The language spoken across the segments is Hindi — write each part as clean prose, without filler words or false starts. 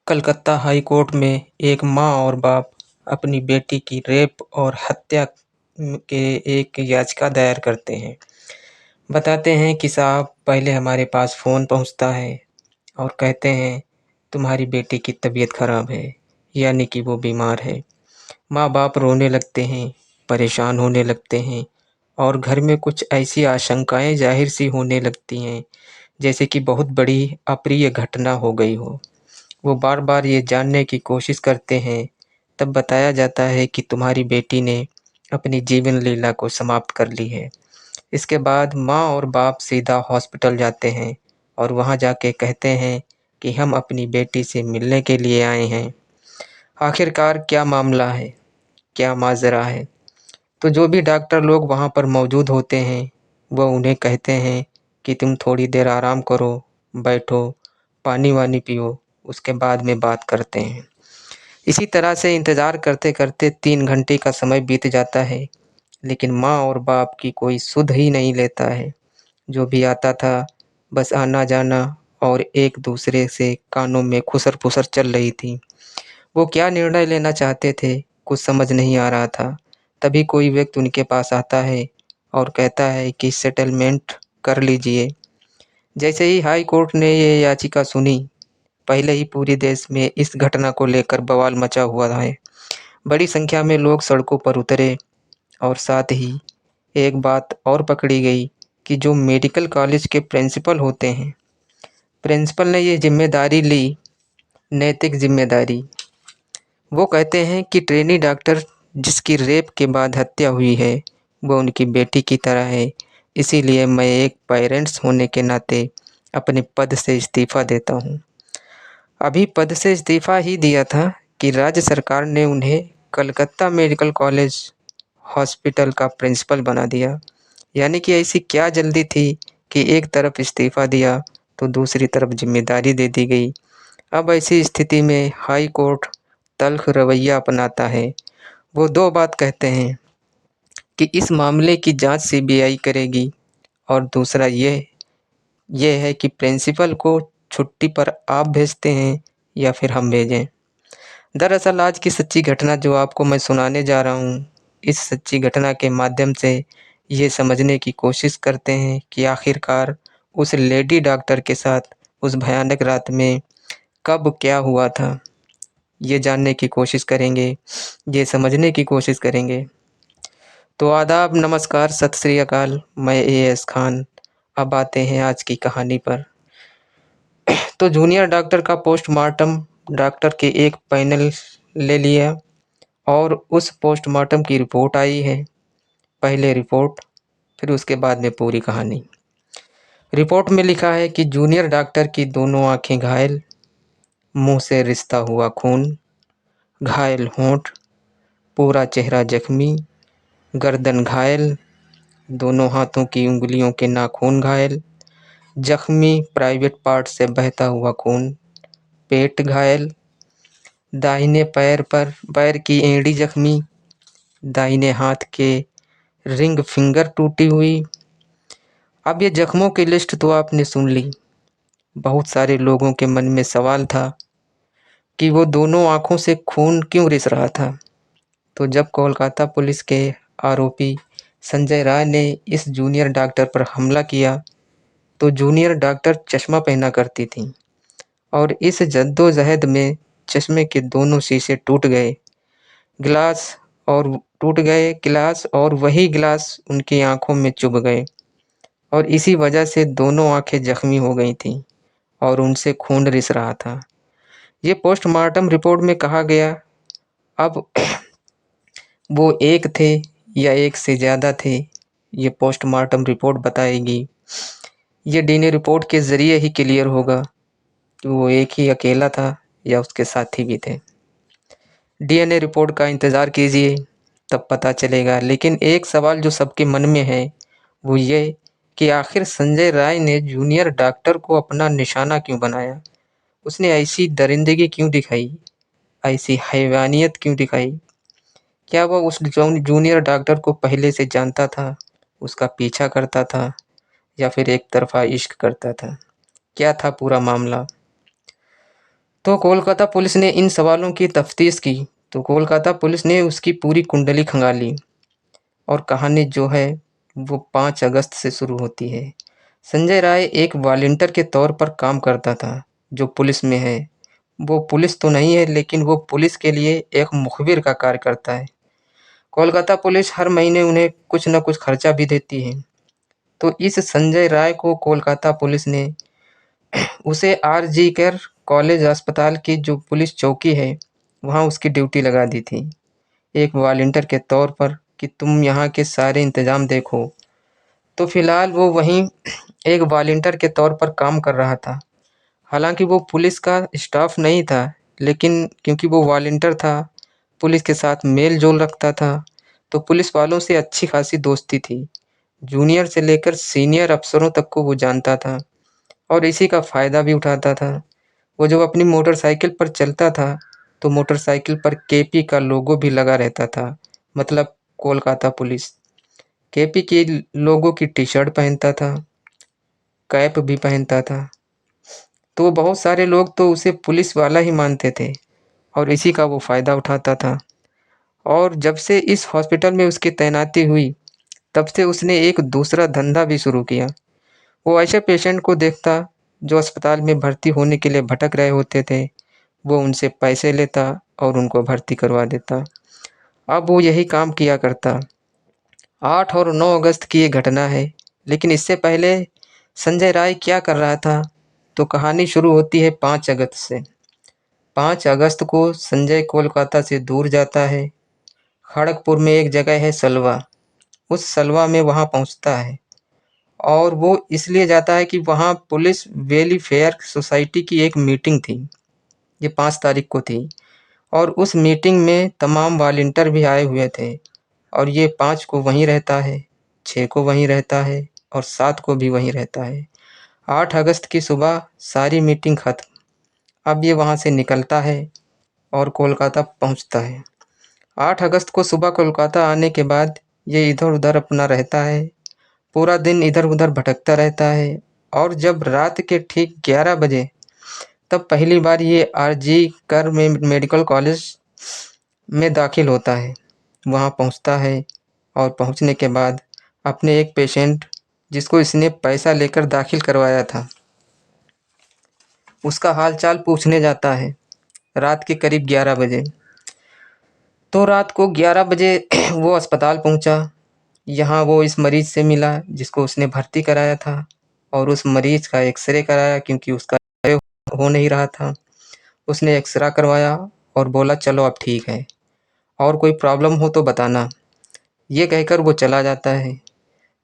कलकत्ता हाई कोर्ट में एक मां और बाप अपनी बेटी की रेप और हत्या के एक याचिका दायर करते हैं। बताते हैं कि साहब पहले हमारे पास फ़ोन पहुंचता है और कहते हैं तुम्हारी बेटी की तबीयत खराब है, यानी कि वो बीमार है। माँ बाप रोने लगते हैं, परेशान होने लगते हैं और घर में कुछ ऐसी आशंकाएं जाहिर सी होने लगती हैं जैसे कि बहुत बड़ी अप्रिय घटना हो गई हो। वो बार बार ये जानने की कोशिश करते हैं। तब बताया जाता है कि तुम्हारी बेटी ने अपनी जीवन लीला को समाप्त कर ली है। इसके बाद माँ और बाप सीधा हॉस्पिटल जाते हैं और वहाँ जाके कहते हैं कि हम अपनी बेटी से मिलने के लिए आए हैं। आखिरकार क्या मामला है, क्या माजरा है? तो जो भी डॉक्टर लोग वहाँ पर मौजूद होते हैं वह उन्हें कहते हैं कि तुम थोड़ी देर आराम करो, बैठो, पानी वानी पियो, उसके बाद में बात करते हैं। इसी तरह से इंतज़ार करते करते 3 घंटे का समय बीत जाता है, लेकिन माँ और बाप की कोई सुध ही नहीं लेता है। जो भी आता था बस आना जाना और एक दूसरे से कानों में खुसर फुसर चल रही थी। वो क्या निर्णय लेना चाहते थे कुछ समझ नहीं आ रहा था। तभी कोई व्यक्ति उनके पास आता है और कहता है कि सेटलमेंट कर लीजिए। जैसे ही हाई कोर्ट ने ये याचिका सुनी, पहले ही पूरे देश में इस घटना को लेकर बवाल मचा हुआ है। बड़ी संख्या में लोग सड़कों पर उतरे और साथ ही एक बात और पकड़ी गई कि जो मेडिकल कॉलेज के प्रिंसिपल होते हैं, प्रिंसिपल ने ये जिम्मेदारी ली, नैतिक जिम्मेदारी। वो कहते हैं कि ट्रेनी डॉक्टर जिसकी रेप के बाद हत्या हुई है वो उनकी बेटी की तरह है, इसीलिए मैं एक पेरेंट्स होने के नाते अपने पद से इस्तीफ़ा देता हूँ। अभी पद से इस्तीफ़ा ही दिया था कि राज्य सरकार ने उन्हें कलकत्ता मेडिकल कॉलेज हॉस्पिटल का प्रिंसिपल बना दिया। यानी कि ऐसी क्या जल्दी थी कि एक तरफ इस्तीफ़ा दिया तो दूसरी तरफ जिम्मेदारी दे दी गई। अब ऐसी स्थिति में हाई कोर्ट तल्ख़ रवैया अपनाता है। वो दो बात कहते हैं कि इस मामले की जांच सीबीआई करेगी और दूसरा ये है कि प्रिंसिपल को छुट्टी पर आप भेजते हैं या फिर हम भेजें। दरअसल आज की सच्ची घटना जो आपको मैं सुनाने जा रहा हूँ, इस सच्ची घटना के माध्यम से ये समझने की कोशिश करते हैं कि आखिरकार उस लेडी डॉक्टर के साथ उस भयानक रात में कब क्या हुआ था। ये जानने की कोशिश करेंगे, ये समझने की कोशिश करेंगे। तो आदाब, नमस्कार, सत श्री अकाल, मैं एएस खान। अब आते हैं आज की कहानी पर। तो जूनियर डॉक्टर का पोस्टमार्टम डॉक्टर के एक पैनल ले लिया और उस पोस्टमार्टम की रिपोर्ट आई है। पहले रिपोर्ट, फिर उसके बाद में पूरी कहानी। रिपोर्ट में लिखा है कि जूनियर डॉक्टर की दोनों आंखें घायल, मुंह से रिसता हुआ खून, घायल होंठ, पूरा चेहरा जख्मी, गर्दन घायल, दोनों हाथों की उंगलियों के नाखून घायल, जख्मी प्राइवेट पार्ट से बहता हुआ खून, पेट घायल, दाहिने पैर की एड़ी जख्मी, दाहिने हाथ के रिंग फिंगर टूटी हुई। अब ये जख्मों की लिस्ट तो आपने सुन ली। बहुत सारे लोगों के मन में सवाल था कि वो दोनों आंखों से खून क्यों रिस रहा था। तो जब कोलकाता पुलिस के आरोपी संजय राय ने इस जूनियर डॉक्टर पर हमला किया तो जूनियर डॉक्टर चश्मा पहना करती थी और इस जद्दोजहद में चश्मे के दोनों शीशे गिलास टूट गए गिलास और वही गिलास उनकी आंखों में चुभ गए और इसी वजह से दोनों आंखें जख्मी हो गई थीं और उनसे खून रिस रहा था। ये पोस्टमार्टम रिपोर्ट में कहा गया। अब वो एक थे या एक से ज़्यादा थे, ये पोस्टमार्टम रिपोर्ट बताएगी। ये डीएनए रिपोर्ट के ज़रिए ही क्लियर होगा कि वो एक ही अकेला था या उसके साथी भी थे। डीएनए रिपोर्ट का इंतज़ार कीजिए, तब पता चलेगा। लेकिन एक सवाल जो सबके मन में है वो ये कि आखिर संजय राय ने जूनियर डॉक्टर को अपना निशाना क्यों बनाया? उसने ऐसी दरिंदगी क्यों दिखाई, ऐसी हैवानियत क्यों दिखाई? क्या वह उस जूनियर डॉक्टर को पहले से जानता था, उसका पीछा करता था या फिर एक तरफा इश्क करता था? क्या था पूरा मामला? तो कोलकाता पुलिस ने इन सवालों की तफ्तीश की तो कोलकाता पुलिस ने उसकी पूरी कुंडली खंगाली और कहानी जो है वो 5 अगस्त से शुरू होती है। संजय राय एक वॉलंटियर के तौर पर काम करता था जो पुलिस में है। वो पुलिस तो नहीं है लेकिन वो पुलिस के लिए एक मुखबिर का कार्य करता है। कोलकाता पुलिस हर महीने उन्हें कुछ न कुछ खर्चा भी देती है। तो इस संजय राय को कोलकाता पुलिस ने उसे आर.जी. कर कॉलेज अस्पताल की जो पुलिस चौकी है वहाँ उसकी ड्यूटी लगा दी थी एक वॉलंटियर के तौर पर कि तुम यहाँ के सारे इंतज़ाम देखो। तो फिलहाल वो वहीं एक वॉलंटियर के तौर पर काम कर रहा था। हालांकि वो पुलिस का स्टाफ नहीं था लेकिन क्योंकि वो वॉलंटियर था, पुलिस के साथ मेल जोल रखता था, तो पुलिस वालों से अच्छी खासी दोस्ती थी। जूनियर से लेकर सीनियर अफसरों तक को वो जानता था और इसी का फ़ायदा भी उठाता था। वो जब अपनी मोटरसाइकिल पर चलता था तो मोटरसाइकिल पर केपी का लोगो भी लगा रहता था, मतलब कोलकाता पुलिस। केपी के लोगों की टी-शर्ट पहनता था, कैप भी पहनता था। तो बहुत सारे लोग तो उसे पुलिस वाला ही मानते थे और इसी का वो फ़ायदा उठाता था। और जब से इस हॉस्पिटल में उसकी तैनाती हुई, तब से उसने एक दूसरा धंधा भी शुरू किया। वो ऐसे पेशेंट को देखता जो अस्पताल में भर्ती होने के लिए भटक रहे होते थे, वो उनसे पैसे लेता और उनको भर्ती करवा देता। अब वो यही काम किया करता। 8 और 9 अगस्त की ये घटना है, लेकिन इससे पहले संजय राय क्या कर रहा था? तो कहानी शुरू होती है 5 अगस्त से। 5 अगस्त को संजय कोलकाता से दूर जाता है। खड़गपुर में एक जगह है सलवा, उस सलवा में वहाँ पहुँचता है और वो इसलिए जाता है कि वहाँ पुलिस वेलफेयर सोसाइटी की एक मीटिंग थी। ये 5 तारीख को थी और उस मीटिंग में तमाम वॉलंटियर भी आए हुए थे और ये 5 को वहीं रहता है, 6 को वहीं रहता है और 7 को भी वहीं रहता है। 8 अगस्त की सुबह सारी मीटिंग खत्म। अब ये वहाँ से निकलता है और कोलकाता पहुँचता है। 8 अगस्त को सुबह कोलकाता आने के बाद ये इधर-उधर अपना रहता है, पूरा दिन इधर-उधर भटकता रहता है और जब रात के ठीक 11 बजे तब पहली बार ये आर.जी. कर में मेडिकल कॉलेज में दाखिल होता है। वहाँ पहुँचता है और पहुँचने के बाद अपने एक पेशेंट जिसको इसने पैसा लेकर दाखिल करवाया था, उसका हाल-चाल पूछने जाता है, रात के करीब 11 बजे। तो रात को 11 बजे वो अस्पताल पहुँचा। यहाँ वो इस मरीज़ से मिला जिसको उसने भर्ती कराया था और उस मरीज़ का एक्स-रे कराया क्योंकि उसका हो नहीं रहा था। उसने एक्स-रे करवाया और बोला चलो अब ठीक है और कोई प्रॉब्लम हो तो बताना। ये कहकर वो चला जाता है।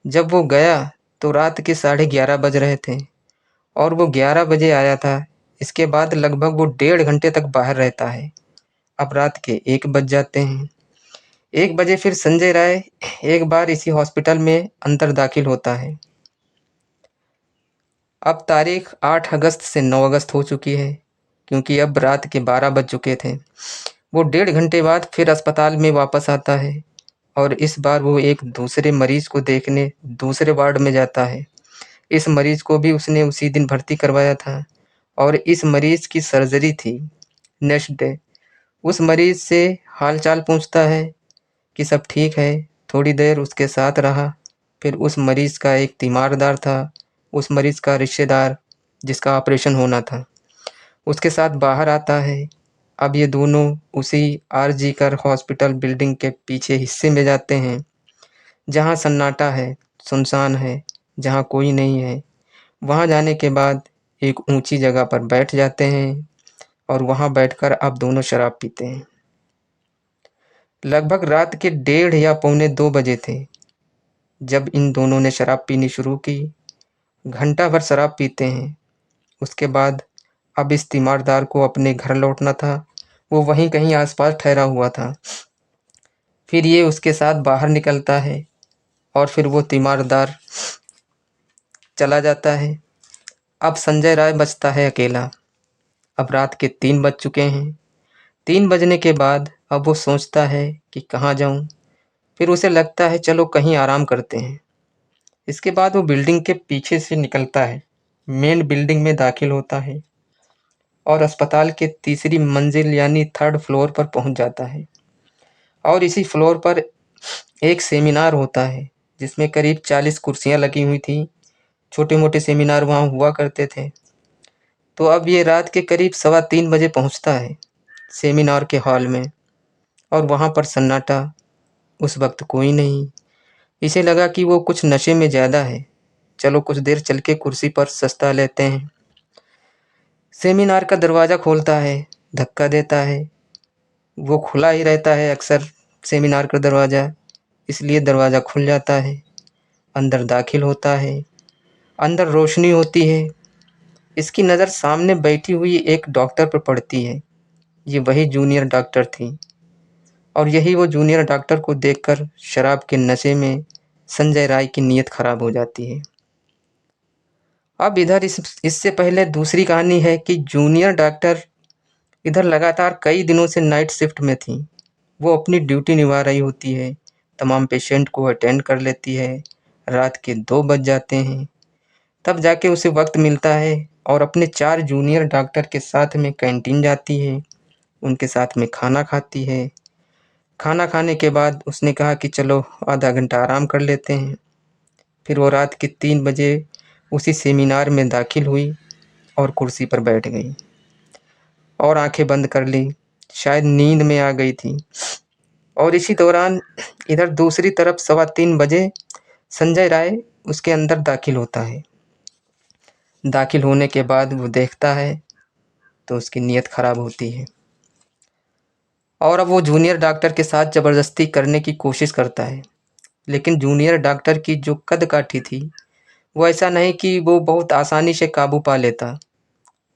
जब वो गया तो रात के 11:30 बज रहे थे और वो 11 बजे आया था। इसके बाद लगभग वो 1.5 घंटे तक बाहर रहता है। अब रात के 1 बज जाते हैं। 1 बजे फिर संजय राय एक बार इसी हॉस्पिटल में अंदर दाखिल होता है। अब तारीख 8 अगस्त से 9 अगस्त हो चुकी है क्योंकि अब रात के 12 बज चुके थे। वो 1.5 घंटे बाद फिर अस्पताल में वापस आता है और इस बार वो एक दूसरे मरीज़ को देखने दूसरे वार्ड में जाता है। इस मरीज़ को भी उसने उसी दिन भर्ती करवाया था और इस मरीज़ की सर्जरी थी नेक्स्ट डे। उस मरीज़ से हाल-चाल पूछता है कि सब ठीक है, थोड़ी देर उसके साथ रहा। फिर उस मरीज़ का एक तीमारदार था, उस मरीज़ का रिश्तेदार जिसका ऑपरेशन होना था, उसके साथ बाहर आता है। अब ये दोनों उसी आर.जी. कर हॉस्पिटल बिल्डिंग के पीछे हिस्से में जाते हैं, जहाँ सन्नाटा है, सुनसान है, जहाँ कोई नहीं है। वहाँ जाने के बाद एक ऊँची जगह पर बैठ जाते हैं और वहाँ बैठकर अब दोनों शराब पीते हैं। लगभग रात के 1:30 या पौने 2 बजे थे, जब इन दोनों ने शराब पीनी शुरू की। घंटा भर शराब पीते हैं। उसके बाद अब इस तीमारदार को अपने घर लौटना था। वो वहीं कहीं आस-पास ठहरा हुआ था। फिर ये उसके साथ बाहर निकलता है और फिर वो तीमारदार चला जाता है। अब संजय राय बचता है अकेला। अब रात के 3 बज चुके हैं। 3 बजने के बाद अब वो सोचता है कि कहाँ जाऊँ? फिर उसे लगता है चलो कहीं आराम करते हैं। इसके बाद वो बिल्डिंग के पीछे से निकलता है, मेन बिल्डिंग में दाखिल होता है और अस्पताल के तीसरी मंजिल यानी थर्ड फ्लोर पर पहुंच जाता है। और इसी फ्लोर पर एक सेमिनार होता है जिसमें करीब 40 कुर्सियां लगी हुई थी। छोटे मोटे सेमिनार वहाँ हुआ करते थे। तो अब ये रात के करीब 3:15 बजे पहुंचता है सेमिनार के हॉल में, और वहाँ पर सन्नाटा। उस वक्त कोई नहीं। इसे लगा कि वो कुछ नशे में ज़्यादा है। चलो कुछ देर चल के कुर्सी पर सस्ता लेते हैं। सेमिनार का दरवाज़ा खोलता है, धक्का देता है। वो खुला ही रहता है अक्सर सेमिनार का दरवाज़ा, इसलिए दरवाज़ा खुल जाता है। अंदर दाखिल होता है। अंदर रोशनी होती है। इसकी नज़र सामने बैठी हुई एक डॉक्टर पर पड़ती है। ये वही जूनियर डॉक्टर थी, और यही वो जूनियर डॉक्टर को देखकर शराब के नशे में संजय राय की नीयत खराब हो जाती है। अब इधर इससे पहले दूसरी कहानी है कि जूनियर डॉक्टर इधर लगातार कई दिनों से नाइट शिफ्ट में थी। वो अपनी ड्यूटी निभा रही होती है, तमाम पेशेंट को अटेंड कर लेती है। रात के 2 बज जाते हैं, तब जाके उसे वक्त मिलता है और अपने 4 जूनियर डॉक्टर के साथ में कैंटीन जाती है। उनके साथ में खाना खाती है। खाना खाने के बाद उसने कहा कि चलो आधा घंटा आराम कर लेते हैं। फिर वो रात के 3 बजे उसी सेमिनार में दाखिल हुई और कुर्सी पर बैठ गई और आंखें बंद कर ली। शायद नींद में आ गई थी। और इसी दौरान इधर दूसरी तरफ 3:15 बजे संजय राय उसके अंदर दाखिल होता है। दाखिल होने के बाद वो देखता है तो उसकी नीयत खराब होती है, और अब वो जूनियर डॉक्टर के साथ ज़बरदस्ती करने की कोशिश करता है। लेकिन जूनियर डॉक्टर की जो कद-काठी थी, वो ऐसा नहीं कि वो बहुत आसानी से काबू पा लेता।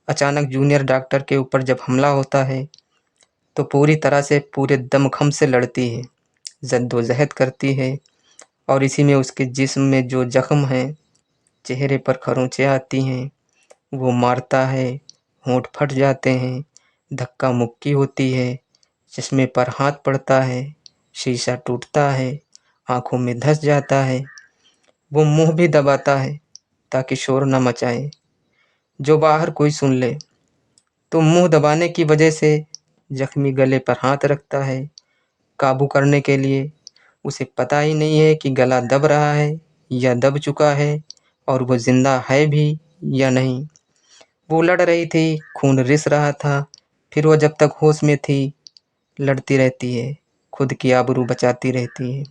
अचानक जूनियर डॉक्टर के ऊपर जब हमला होता है, तो पूरी तरह से पूरे दमखम से लड़ती है, जद्दोजहद करती है, और इसी में उसके जिस्म में जो ज़ख्म हैं, चेहरे पर खरोंचें आती हैं, वो मारता है, होंठ फट जाते हैं, धक्का-मुक्की होती है, चश्मे पर हाथ पड़ता है, शीशा टूटता है, आँखों में धँस जाता है। वो मुँह भी दबाता है ताकि शोर न मचाए, जो बाहर कोई सुन ले। तो मुँह दबाने की वजह से जख्मी गले पर हाथ रखता है काबू करने के लिए। उसे पता ही नहीं है कि गला दब रहा है या दब चुका है, और वो ज़िंदा है भी या नहीं। वो लड़ रही थी, खून रिस रहा था। फिर वो जब तक होश में थी, लड़ती रहती है, खुद की आबरू बचाती रहती है।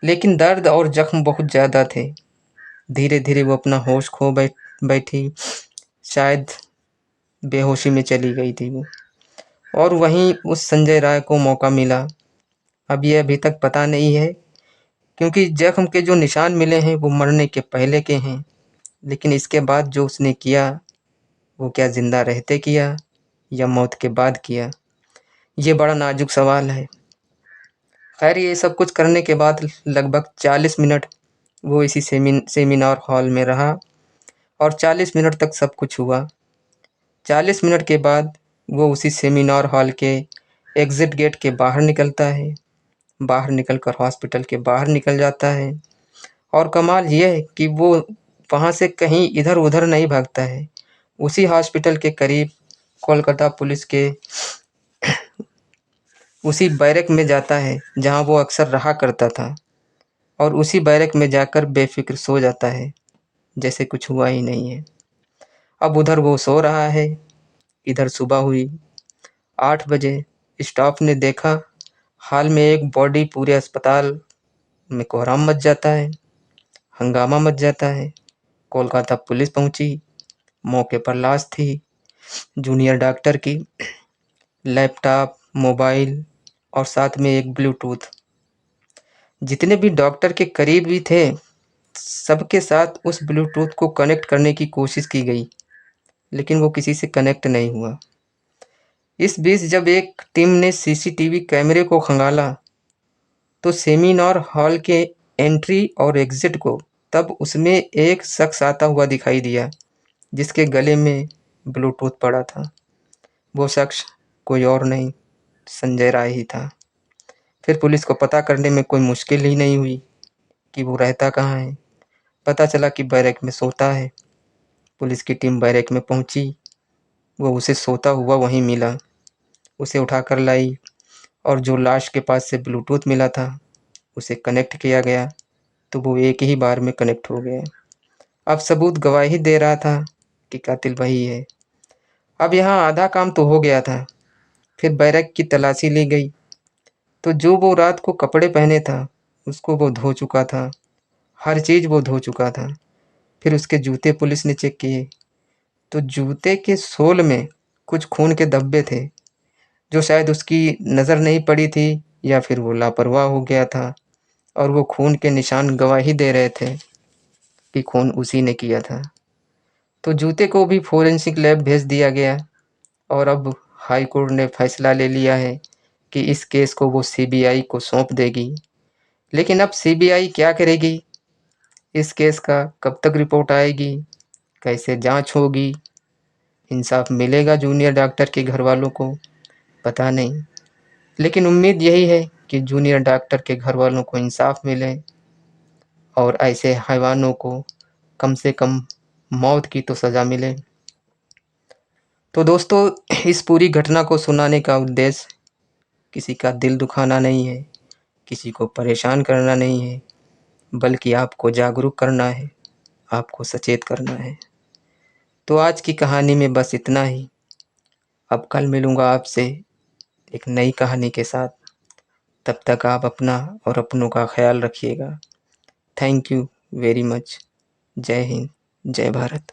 लेकिन दर्द और जख्म बहुत ज़्यादा थे। धीरे-धीरे वो अपना होश खो बैठी। शायद बेहोशी में चली गई थी वो। और वहीं उस संजय राय को मौका मिला। अब ये अभी तक पता नहीं है, क्योंकि जख्म के जो निशान मिले हैं वो मरने के पहले के हैं। लेकिन इसके बाद जो उसने किया, वो क्या ज़िंदा रहते किया या मौत के बाद किया? ये बड़ा नाजुक सवाल है। खैर ये सब कुछ करने के बाद लगभग 40 मिनट वो इसी सेमिनार हॉल में रहा, और 40 मिनट तक सब कुछ हुआ। 40 मिनट के बाद वो उसी सेमिनार हॉल के एग्ज़िट गेट के बाहर निकलता है। बाहर निकलकर हॉस्पिटल के बाहर निकल जाता है, और कमाल ये है कि वो वहाँ से कहीं इधर-उधर नहीं भागता है। उसी हॉस्पिटल के करीब कोलकाता पुलिस के उसी बैरक में जाता है जहाँ वो अक्सर रहा करता था, और उसी बैरक में जाकर बेफ़िक्र सो जाता है, जैसे कुछ हुआ ही नहीं है। अब उधर वो सो रहा है, इधर सुबह हुई 8 बजे। स्टाफ ने देखा, हाल में एक बॉडी पूरे अस्पताल में कोहराम मच जाता है, हंगामा मच जाता है। कोलकाता पुलिस पहुंची। मौके पर लाश थी जूनियर डॉक्टर की। लैपटॉप, मोबाइल और साथ में एक ब्लूटूथ। जितने भी डॉक्टर के करीबी थे, सबके साथ उस ब्लूटूथ को कनेक्ट करने की कोशिश की गई, लेकिन वो किसी से कनेक्ट नहीं हुआ। इस बीच जब एक टीम ने सीसीटीवी कैमरे को खंगाला, तो सेमिनार हॉल के एंट्री और एग्जिट को तब उसमें एक शख्स आता हुआ दिखाई दिया, जिसके गले में ब्लूटूथ पड़ा था। वो शख्स कोई और नहीं, संजय राय ही था। फिर पुलिस को पता करने में कोई मुश्किल ही नहीं हुई कि वो रहता कहाँ है। पता चला कि बैरक में सोता है। पुलिस की टीम बैरक में पहुंची। वो उसे सोता हुआ वहीं मिला। उसे उठाकर लाई और जो लाश के पास से ब्लूटूथ मिला था उसे कनेक्ट किया गया, तो वो एक ही बार में कनेक्ट हो गया। अब सबूत गवाही दे रहा था कि कातिल वही है। अब यहाँ आधा काम तो हो गया था। फिर बैरक की तलाशी ली गई, तो जो वो रात को कपड़े पहने था उसको वो धो चुका था, हर चीज़ वो धो चुका था। फिर उसके जूते पुलिस ने चेक किए, तो जूते के सोल में कुछ खून के धब्बे थे, जो शायद उसकी नज़र नहीं पड़ी थी या फिर वो लापरवाह हो गया था, और वो खून के निशान गवाही दे रहे थे कि खून उसी ने किया था। तो जूते को भी फोरेंसिक लैब भेज दिया गया, और अब हाई कोर्ट ने फैसला ले लिया है कि इस केस को वो सीबीआई को सौंप देगी। लेकिन अब सीबीआई क्या करेगी? इस केस का कब तक रिपोर्ट आएगी? कैसे जांच होगी? इंसाफ मिलेगा जूनियर डॉक्टर के घर वालों को? पता नहीं। लेकिन उम्मीद यही है कि जूनियर डॉक्टर के घर वालों को इंसाफ मिले और ऐसे हैवानों को कम से कम मौत की तो सज़ा मिले। तो दोस्तों, इस पूरी घटना को सुनाने का उद्देश्य किसी का दिल दुखाना नहीं है, किसी को परेशान करना नहीं है, बल्कि आपको जागरूक करना है, आपको सचेत करना है। तो आज की कहानी में बस इतना ही। अब कल मिलूँगा आपसे एक नई कहानी के साथ। तब तक आप अपना और अपनों का ख्याल रखिएगा। Thank you very much. जय हिंद, जय भारत।